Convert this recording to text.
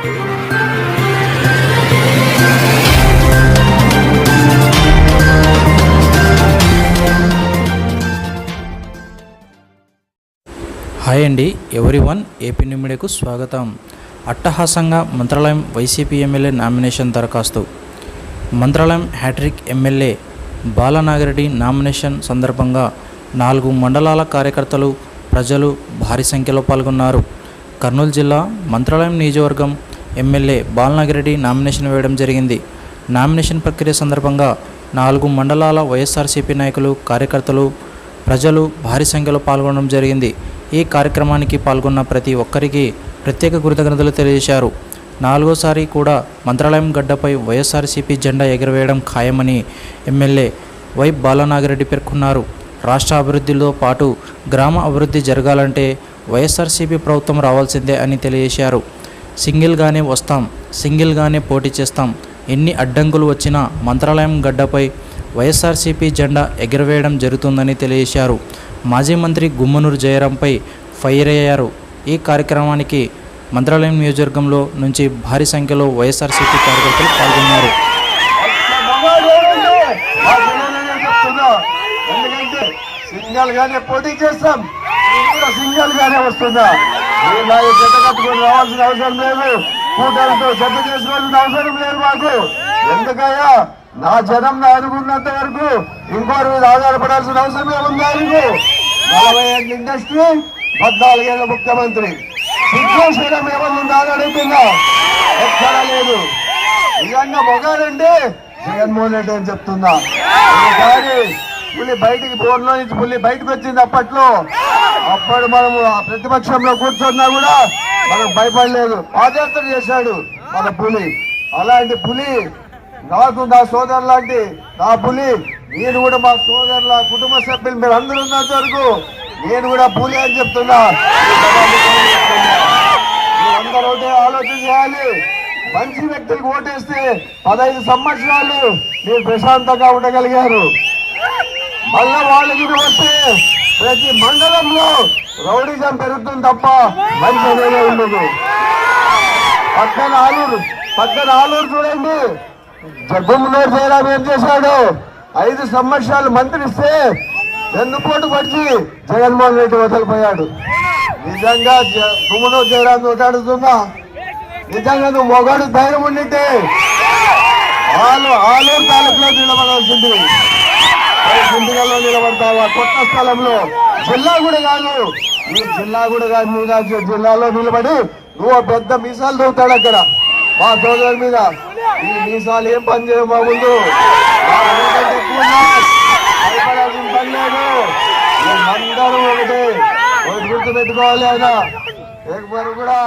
Hi అండి everyone, AP new మీడియాకు స్వాగతం. అట్టహాసంగా మంత్రాలయం వైసీపీ ఎమ్మెల్యే నామినేషన్ దరఖాస్తు. Mantralayam hat trick MLA Balanagireddy nomination సందర్భంగా 4 మండలాల కార్యకర్తలు, ప్రజలు భారీ సంఖ్యలో పాల్గొన్నారు. కర్నూలు జిల్లా మంత్రాలయం నియోజకవర్గం ఎమ్మెల్యే బాలనాగిరెడ్డి నామినేషన్ వేయడం జరిగింది. నామినేషన్ ప్రక్రియ సందర్భంగా 4 మండలాల వైఎస్ఆర్సీపీ నాయకులు, కార్యకర్తలు, ప్రజలు భారీ సంఖ్యలో పాల్గొనడం జరిగింది. ఈ కార్యక్రమానికి పాల్గొన్న ప్రతి ఒక్కరికి ప్రత్యేక కృతజ్ఞతలు తెలియజేశారు. 4వసారి కూడా మంత్రాలయం గడ్డపై వైఎస్ఆర్సీపీ జెండా ఎగురవేయడం ఖాయమని ఎమ్మెల్యే వై బాలనాగిరెడ్డి పేర్కొన్నారు. రాష్ట్ర అభివృద్ధితో పాటు గ్రామ అభివృద్ధి జరగాలంటే వైఎస్ఆర్సీపీ ప్రభుత్వం రావాల్సిందే అని తెలియజేశారు. సింగిల్గానే వస్తాం, సింగిల్గానే పోటీ చేస్తాం, ఎన్ని అడ్డంకులు వచ్చినా మంత్రాలయం గడ్డపై వైఎస్ఆర్సీపీ జెండా ఎగురవేయడం జరుగుతుందని తెలియజేశారు. మాజీ మంత్రి గుమ్మనూరు జయరాంపై ఫైర్ అయ్యారు. ఈ కార్యక్రమానికి మంత్రాలయం నియోజకవర్గంలో నుంచి భారీ సంఖ్యలో వైఎస్ఆర్సీపీ కార్యకర్తలు పాల్గొన్నారు. సింగల్గానే పోటీ చేస్తాం, సింగల్గానే వస్తుందా, జత కట్టుకొని రావాల్సిన అవసరం లేదు, కూటమితో జత చేసుకోవాల్సిన అవసరం లేదు మాకు. ఎందుకయ్యా, నా జనం నా అనుకున్నంత వరకు ఇంకోటి మీద ఆధారపడాల్సిన అవసరం ఏముందా? 40 ఏళ్ళ ఇండస్ట్రీ, 14 ఏళ్ళ ముఖ్యమంత్రి, సిద్ధేశ్వరం ఏమన్నా అడుగుతున్నా, ఎక్కడా లేదు. నిజంగా మొగాలంటే జగన్మోహన్ రెడ్డి అని చెప్తున్నా. కానీ పులి బయటికి బోర్లో నుంచి పులి బయటకు వచ్చింది. అప్పుడు మనము ప్రతిపక్షంలో కూర్చున్నా కూడా మనం భయపడలేదు. పాదయాత్ర చేశాడు మన పులి. అలాంటి పులి నాకు నా సోదరు లాంటి నా పులి. నేను కూడా మా సోదరుల కుటుంబ సభ్యులు మీరు అందరూ ఉన్నంత వరకు నేను కూడా పులి అని చెప్తున్నా. మీరందరూ ఒకటే ఆలోచన చేయాలి. మంచి వ్యక్తులకు ఓటేస్తే 15 సంవత్సరాలు మీరు ప్రశాంతంగా ఉండగలిగారు. మళ్ళా వాళ్ళకి వస్తే ప్రతి మండలంలో రౌడీజం పెరుగుతుంది తప్ప మంచి అనేది ఉండదు. పక్కన ఆలూరు చూడండి, గుమ్మనూరు జయరాం ఏం చేశాడు? 5 సంవత్సరాలు మంత్రిస్తే వెన్నుపోటు పడిచి జగన్మోహన్ రెడ్డి వదిలిపోయాడు. నిజంగా గుమ్మనూరు జయరాం అడుగుతున్నా, నిజంగా నువ్వు మొగాడు ధైర్యం ఉండింటే ఆలూరు తాలూకులో నిలబడాల్సింది. జిల్లాలో నిలబడతావా? కొత్త స్థలంలో జిల్లా కూడా కాదు, ఈ జిల్లా కూడా కాదు, నువ్వు జిల్లాలో నిలబడి నువ్వు పెద్ద మీసాలు దూకుతాడు అక్కడ మా సోదరుల మీద. ఈ మీసాలు ఏం పని చేయవు మా ముందు. భయపడాల్సిన పని లేదు. అందరూ ఒకటి గుర్తు పెట్టుకోవాలి. ఆయన లేకపోతే కూడా